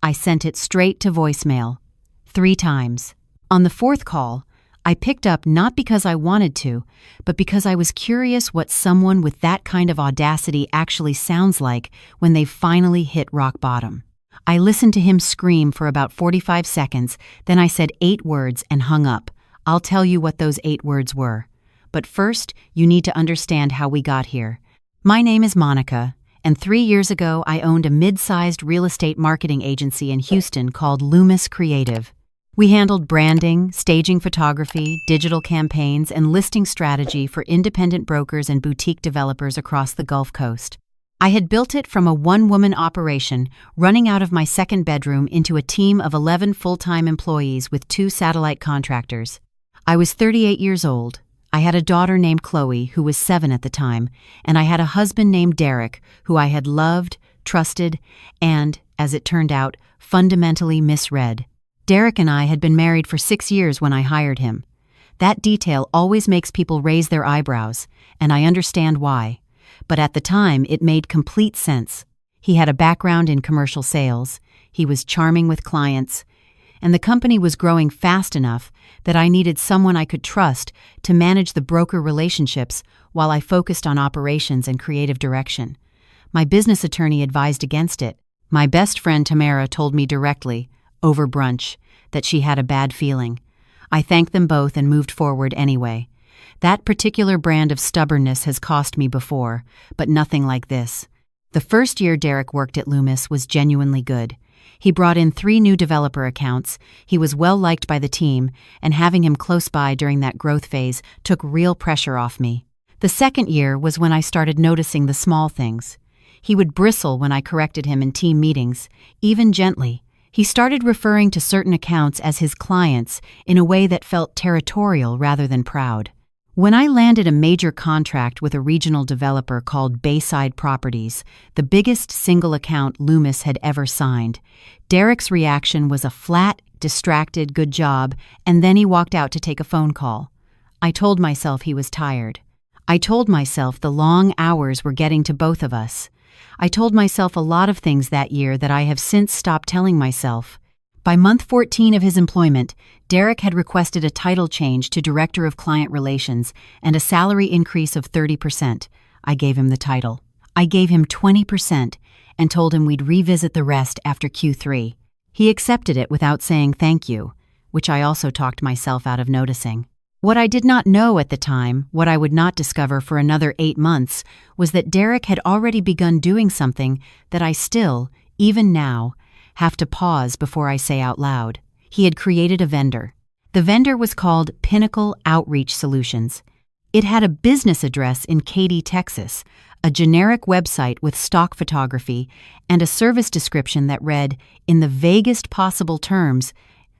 I sent it straight to voicemail. 3 times. On the 4th call, I picked up not because I wanted to, but because I was curious what someone with that kind of audacity actually sounds like when they've finally hit rock bottom. I listened to him scream for about 45 seconds, then I said 8 words and hung up. I'll tell you what those 8 words were. But first, you need to understand how we got here. My name is Monica, and 3 years ago I owned a mid-sized real estate marketing agency in Houston called Loomis Creative. We handled branding, staging photography, digital campaigns, and listing strategy for independent brokers and boutique developers across the Gulf Coast. I had built it from a one-woman operation, running out of my 2nd bedroom into a team of 11 full-time employees with 2 satellite contractors. I was 38 years old. I had a daughter named Chloe, who was 7 at the time, and I had a husband named Derek, who I had loved, trusted, and, as it turned out, fundamentally misread. Derek and I had been married for 6 years when I hired him. That detail always makes people raise their eyebrows, and I understand why. But at the time, it made complete sense. He had a background in commercial sales, he was charming with clients, and the company was growing fast enough that I needed someone I could trust to manage the broker relationships while I focused on operations and creative direction. My business attorney advised against it. My best friend Tamara told me directly, over brunch, that she had a bad feeling. I thanked them both and moved forward anyway. That particular brand of stubbornness has cost me before, but nothing like this. The first year Derek worked at Loomis was genuinely good. He brought in 3 new developer accounts, he was well liked by the team, and having him close by during that growth phase took real pressure off me. The 2nd year was when I started noticing the small things. He would bristle when I corrected him in team meetings, even gently. He started referring to certain accounts as his clients in a way that felt territorial rather than proud. When I landed a major contract with a regional developer called Bayside Properties, the biggest single account Loomis had ever signed, Derek's reaction was a flat, distracted good job, and then he walked out to take a phone call. I told myself he was tired. I told myself the long hours were getting to both of us. I told myself a lot of things that year that I have since stopped telling myself. By month 14 of his employment, Derek had requested a title change to Director of Client Relations and a salary increase of 30%. I gave him the title. I gave him 20% and told him we'd revisit the rest after Q3. He accepted it without saying thank you, which I also talked myself out of noticing. What I did not know at the time, what I would not discover for another 8 months, was that Derek had already begun doing something that I still, even now, have to pause before I say out loud. He had created a vendor. The vendor was called Pinnacle Outreach Solutions. It had a business address in Katy, Texas, a generic website with stock photography, and a service description that read, in the vaguest possible terms,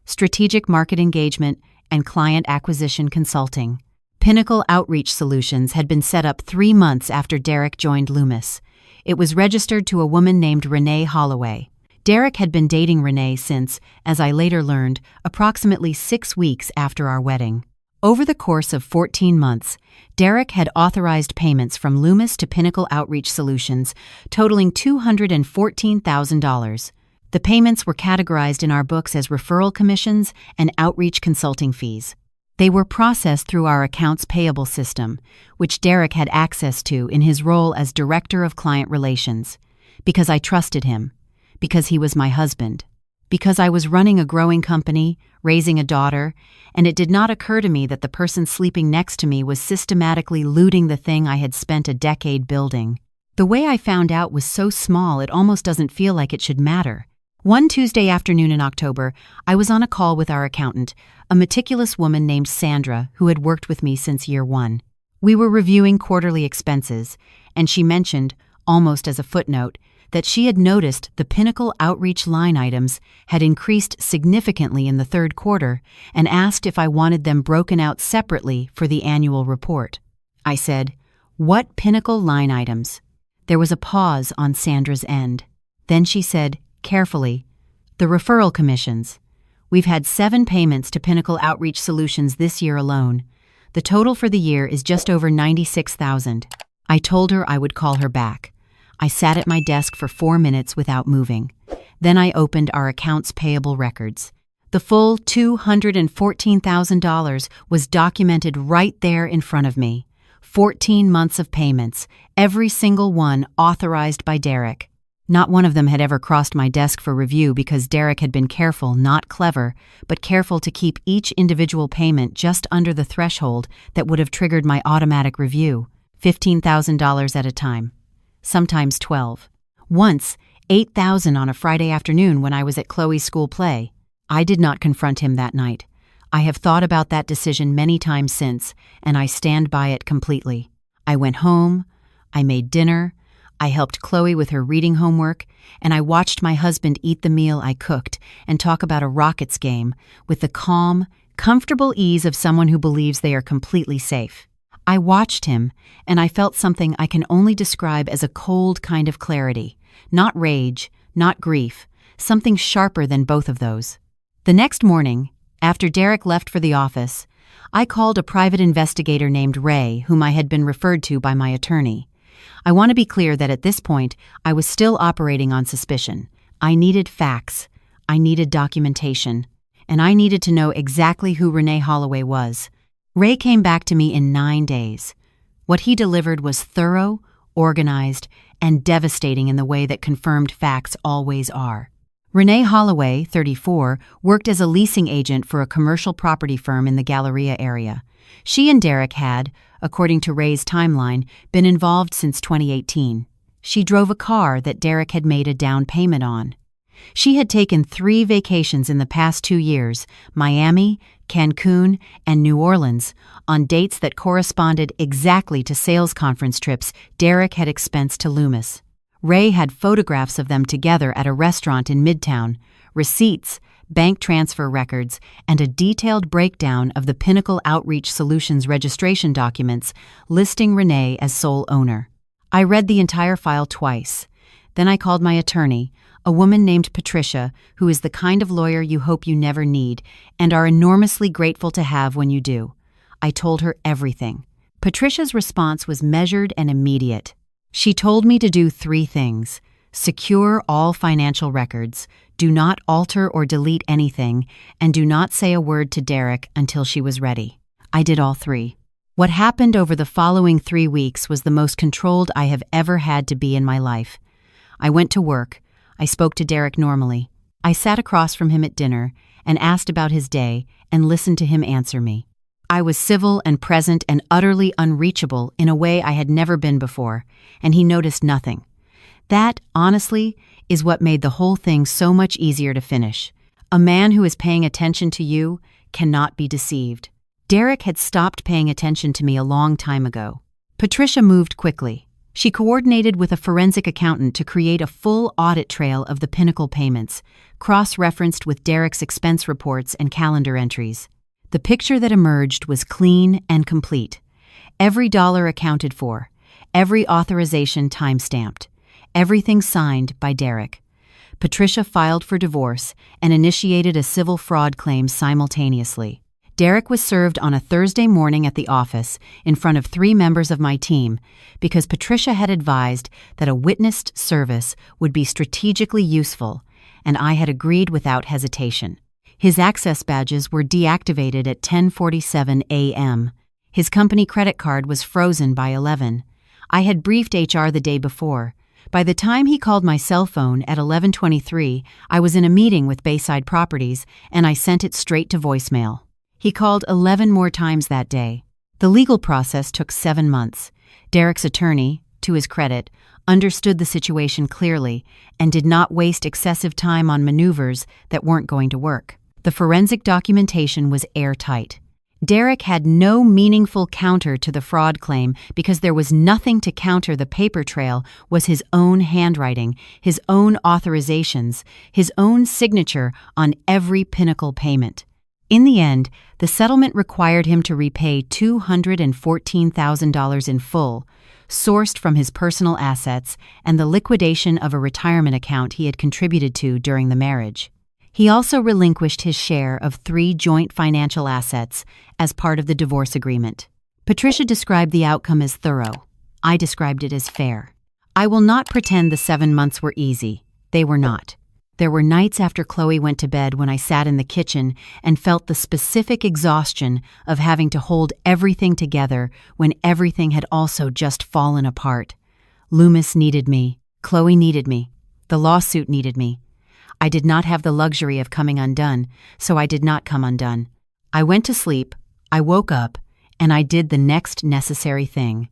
strategic market engagement and client acquisition consulting. Pinnacle Outreach Solutions had been set up 3 months after Derek joined Loomis. It was registered to a woman named Renee Holloway. Derek had been dating Renee since, as I later learned, approximately 6 weeks after our wedding. Over the course of 14 months, Derek had authorized payments from Loomis to Pinnacle Outreach Solutions, totaling $214,000. The payments were categorized in our books as referral commissions and outreach consulting fees. They were processed through our accounts payable system, which Derek had access to in his role as Director of Client Relations, because I trusted him, because he was my husband, because I was running a growing company, raising a daughter, and it did not occur to me that the person sleeping next to me was systematically looting the thing I had spent a decade building. The way I found out was so small it almost doesn't feel like it should matter. One Tuesday afternoon in October, I was on a call with our accountant, a meticulous woman named Sandra who had worked with me since year 1. We were reviewing quarterly expenses, and she mentioned, almost as a footnote, that she had noticed the Pinnacle Outreach line items had increased significantly in the 3rd quarter and asked if I wanted them broken out separately for the annual report. I said, "What Pinnacle line items?" There was a pause on Sandra's end. Then she said, carefully, "The referral commissions. We've had 7 payments to Pinnacle Outreach Solutions this year alone. The total for the year is just over $96,000. I told her I would call her back. I sat at my desk for 4 minutes without moving. Then I opened our accounts payable records. The full $214,000 was documented right there in front of me. 14 months of payments, every single one authorized by Derek. Not one of them had ever crossed my desk for review because Derek had been careful, not clever, but careful to keep each individual payment just under the threshold that would have triggered my automatic review, $15,000 at a time, sometimes 12. Once, $8,000 on a Friday afternoon when I was at Chloe's school play. I did not confront him that night. I have thought about that decision many times since, and I stand by it completely. I went home, I made dinner, I helped Chloe with her reading homework, and I watched my husband eat the meal I cooked and talk about a Rockets game with the calm, comfortable ease of someone who believes they are completely safe. I watched him, and I felt something I can only describe as a cold kind of clarity. Not rage, not grief, something sharper than both of those. The next morning, after Derek left for the office, I called a private investigator named Ray, whom I had been referred to by my attorney. I want to be clear that at this point, I was still operating on suspicion. I needed facts, I needed documentation, and I needed to know exactly who Renee Holloway was. Ray came back to me in 9 days. What he delivered was thorough, organized, and devastating in the way that confirmed facts always are. Renee Holloway, 34, worked as a leasing agent for a commercial property firm in the Galleria area. She and Derek had, according to Ray's timeline, been involved since 2018. She drove a car that Derek had made a down payment on. She had taken 3 vacations in the past 2 years, Miami, Cancun, and New Orleans, on dates that corresponded exactly to sales conference trips Derek had expensed to Loomis. Ray had photographs of them together at a restaurant in Midtown, receipts, bank transfer records, and a detailed breakdown of the Pinnacle Outreach Solutions registration documents listing Renee as sole owner. I read the entire file twice. Then I called my attorney, a woman named Patricia, who is the kind of lawyer you hope you never need and are enormously grateful to have when you do. I told her everything. Patricia's response was measured and immediate. She told me to do 3 things: secure all financial records, do not alter or delete anything, and do not say a word to Derek until she was ready. I did all 3. What happened over the following 3 weeks was the most controlled I have ever had to be in my life. I went to work. I spoke to Derek normally. I sat across from him at dinner and asked about his day and listened to him answer me. I was civil and present and utterly unreachable in a way I had never been before, and he noticed nothing. That, honestly, is what made the whole thing so much easier to finish. A man who is paying attention to you cannot be deceived. Derek had stopped paying attention to me a long time ago. Patricia moved quickly. She coordinated with a forensic accountant to create a full audit trail of the Pinnacle payments, cross-referenced with Derek's expense reports and calendar entries. The picture that emerged was clean and complete. Every dollar accounted for, every authorization time-stamped, everything signed by Derek. Patricia filed for divorce and initiated a civil fraud claim simultaneously. Derek was served on a Thursday morning at the office in front of 3 members of my team because Patricia had advised that a witnessed service would be strategically useful, and I had agreed without hesitation. His access badges were deactivated at 10:47 a.m. His company credit card was frozen by 11. I had briefed HR the day before. By the time he called my cell phone at 11:23, I was in a meeting with Bayside Properties, and I sent it straight to voicemail. He called 11 more times that day. The legal process took 7 months. Derek's attorney, to his credit, understood the situation clearly and did not waste excessive time on maneuvers that weren't going to work. The forensic documentation was airtight. Derek had no meaningful counter to the fraud claim because there was nothing to counter. The paper trail was his own handwriting, his own authorizations, his own signature on every Pinnacle payment. In the end, the settlement required him to repay $214,000 in full, sourced from his personal assets and the liquidation of a retirement account he had contributed to during the marriage. He also relinquished his share of 3 joint financial assets as part of the divorce agreement. Patricia described the outcome as thorough. I described it as fair. I will not pretend the 7 months were easy. They were not. There were nights after Chloe went to bed when I sat in the kitchen and felt the specific exhaustion of having to hold everything together when everything had also just fallen apart. Loomis needed me. Chloe needed me. The lawsuit needed me. I did not have the luxury of coming undone, so I did not come undone. I went to sleep, I woke up, and I did the next necessary thing.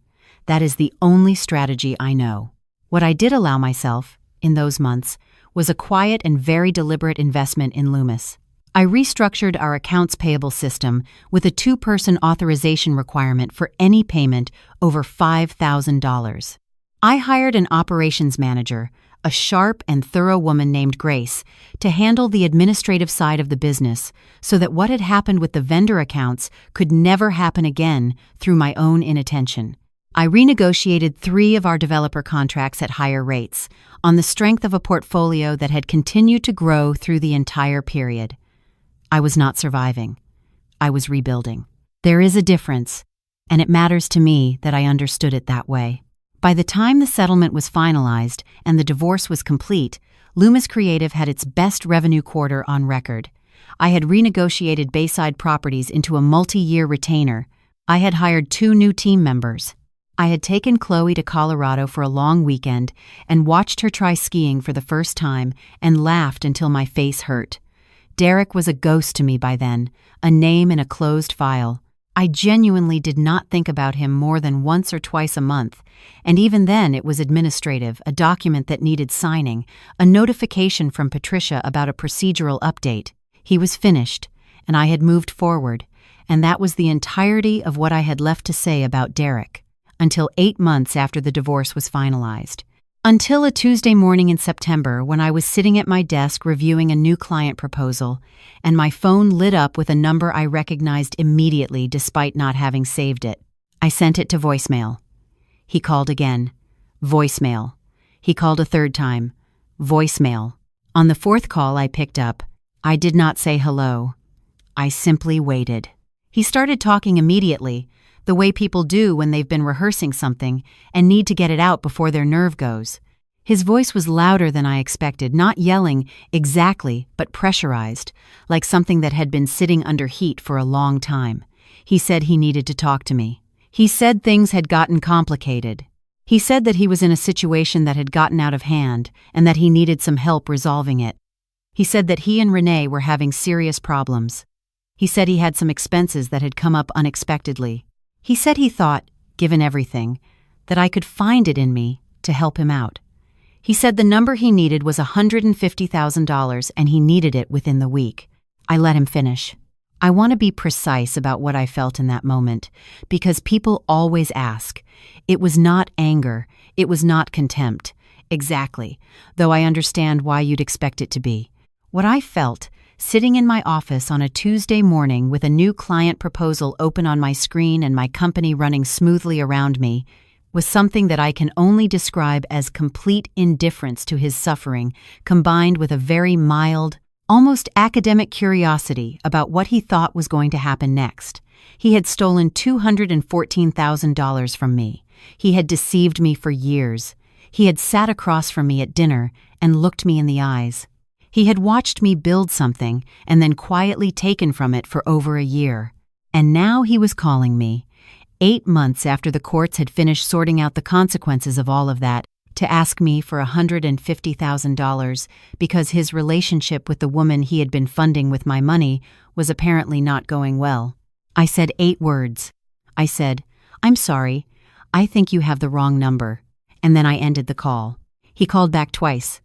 That is the only strategy I know. What I did allow myself, in those months, was a quiet and very deliberate investment in Loomis. I restructured our accounts payable system with a 2-person authorization requirement for any payment over $5,000. I hired an operations manager, a sharp and thorough woman named Grace, to handle the administrative side of the business so that what had happened with the vendor accounts could never happen again through my own inattention. I renegotiated 3 of our developer contracts at higher rates, on the strength of a portfolio that had continued to grow through the entire period. I was not surviving. I was rebuilding. There is a difference, and it matters to me that I understood it that way. By the time the settlement was finalized and the divorce was complete, Loomis Creative had its best revenue quarter on record. I had renegotiated Bayside Properties into a multi-year retainer. I had hired 2 new team members. I had taken Chloe to Colorado for a long weekend and watched her try skiing for the first time and laughed until my face hurt. Derek was a ghost to me by then, a name in a closed file. I genuinely did not think about him more than once or twice a month, and even then it was administrative, a document that needed signing, a notification from Patricia about a procedural update. He was finished, and I had moved forward, and that was the entirety of what I had left to say about Derek, until 8 months after the divorce was finalized. Until a Tuesday morning in September when I was sitting at my desk reviewing a new client proposal, and my phone lit up with a number I recognized immediately despite not having saved it. I sent it to voicemail. He called again. Voicemail. He called a 3rd time. Voicemail. On the 4th call I picked up. I did not say hello. I simply waited. He started talking immediately, the way people do when they've been rehearsing something and need to get it out before their nerve goes. His voice was louder than I expected, not yelling exactly, but pressurized, like something that had been sitting under heat for a long time. He said he needed to talk to me. He said things had gotten complicated. He said that he was in a situation that had gotten out of hand and that he needed some help resolving it. He said that he and Renee were having serious problems. He said he had some expenses that had come up unexpectedly. He said he thought, given everything, that I could find it in me to help him out. He said the number he needed was $150,000 and he needed it within the week. I let him finish. I want to be precise about what I felt in that moment, because people always ask. It was not anger. It was not contempt. Exactly, though I understand why you'd expect it to be. What I felt, sitting in my office on a Tuesday morning with a new client proposal open on my screen and my company running smoothly around me, was something that I can only describe as complete indifference to his suffering, combined with a very mild, almost academic curiosity about what he thought was going to happen next. He had stolen $214,000 from me. He had deceived me for years. He had sat across from me at dinner and looked me in the eyes. He had watched me build something and then quietly taken from it for over a year. And now he was calling me, 8 months after the courts had finished sorting out the consequences of all of that, to ask me for $150,000 because his relationship with the woman he had been funding with my money was apparently not going well. I said 8 words. I said, "I'm sorry, I think you have the wrong number." And then I ended the call. He called back twice.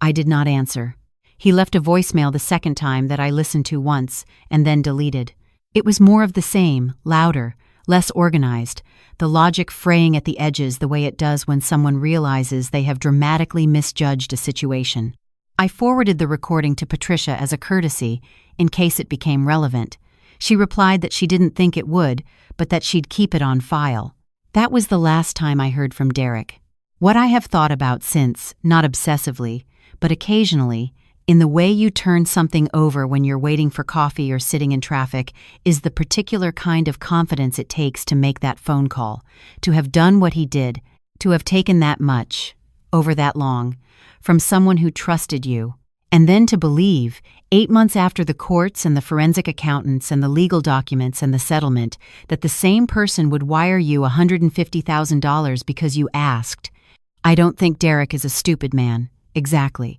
I did not answer. He left a voicemail the second time that I listened to once and then deleted. It was more of the same, louder, less organized, the logic fraying at the edges the way it does when someone realizes they have dramatically misjudged a situation. I forwarded the recording to Patricia as a courtesy, in case it became relevant. She replied that she didn't think it would, but that she'd keep it on file. That was the last time I heard from Derek. What I have thought about since, not obsessively, but occasionally, in the way you turn something over when you're waiting for coffee or sitting in traffic, is the particular kind of confidence it takes to make that phone call, to have done what he did, to have taken that much, over that long, from someone who trusted you, And then to believe, 8 months after the courts and the forensic accountants and the legal documents and the settlement, that the same person would wire you $150,000 because you asked. I don't think Derek is a stupid man. Exactly.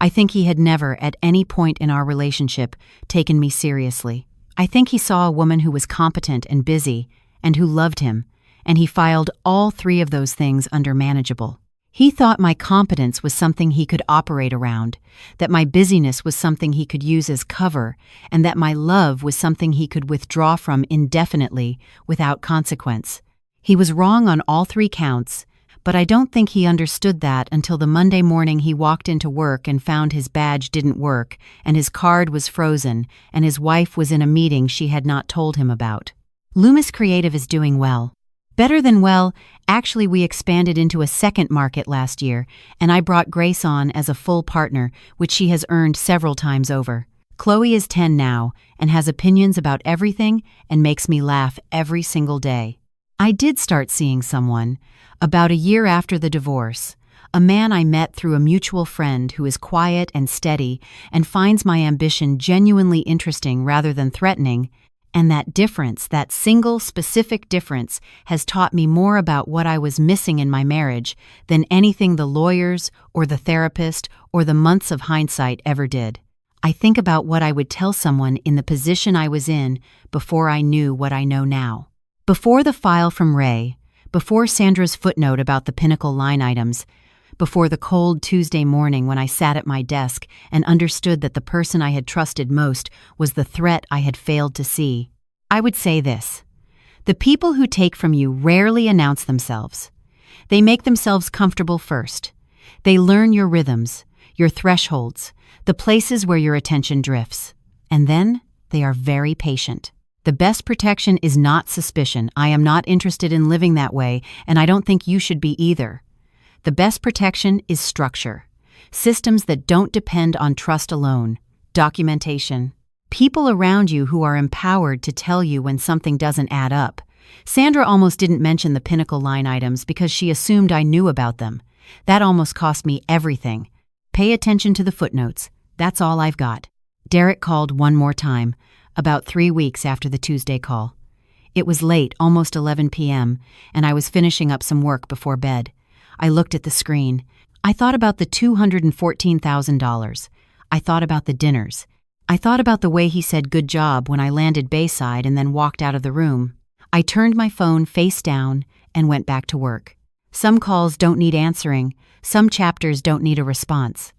I think he had never, at any point in our relationship, taken me seriously. I think he saw a woman who was competent and busy, and who loved him, and he filed all three of those things under manageable. He thought my competence was something he could operate around, that my busyness was something he could use as cover, and that my love was something he could withdraw from indefinitely, without consequence. He was wrong on all three counts, but I don't think he understood that until the Monday morning he walked into work and found his badge didn't work, and his card was frozen, and his wife was in a meeting she had not told him about. Loomis Creative is doing well. Better than well, actually we expanded into a second market last year, and I brought Grace on as a full partner, which she has earned several times over. Chloe is 10 now, and has opinions about everything and makes me laugh every single day. I did start seeing someone, about a year after the divorce, a man I met through a mutual friend who is quiet and steady and finds my ambition genuinely interesting rather than threatening. And that difference, that single specific difference, has taught me more about what I was missing in my marriage than anything the lawyers or the therapist or the months of hindsight ever did. I think about what I would tell someone in the position I was in before I knew what I know now. Before the file from Ray, before Sandra's footnote about the Pinnacle line items, before the cold Tuesday morning when I sat at my desk and understood that the person I had trusted most was the threat I had failed to see, I would say this: the people who take from you rarely announce themselves. They make themselves comfortable first. They learn your rhythms, your thresholds, the places where your attention drifts. And then they are very patient. The best protection is not suspicion. I am not interested in living that way, and I don't think you should be either. The best protection is structure. Systems that don't depend on trust alone. Documentation. People around you who are empowered to tell you when something doesn't add up. Sandra almost didn't mention the Pinnacle line items because she assumed I knew about them. That almost cost me everything. Pay attention to the footnotes. That's all I've got. Derek called one more time, about 3 weeks after the Tuesday call. It was late, almost 11 p.m., and I was finishing up some work before bed. I looked at the screen. I thought about the $214,000. I thought about the dinners. I thought about the way he said good job when I landed Bayside and then walked out of the room. I turned my phone face down and went back to work. Some calls don't need answering. Some chapters don't need a response.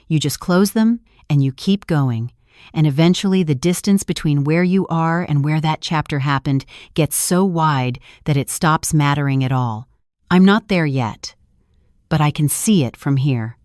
You just close them and you keep going. And eventually the distance between where you are and where that chapter happened gets so wide that it stops mattering at all. I'm not there yet, but I can see it from here.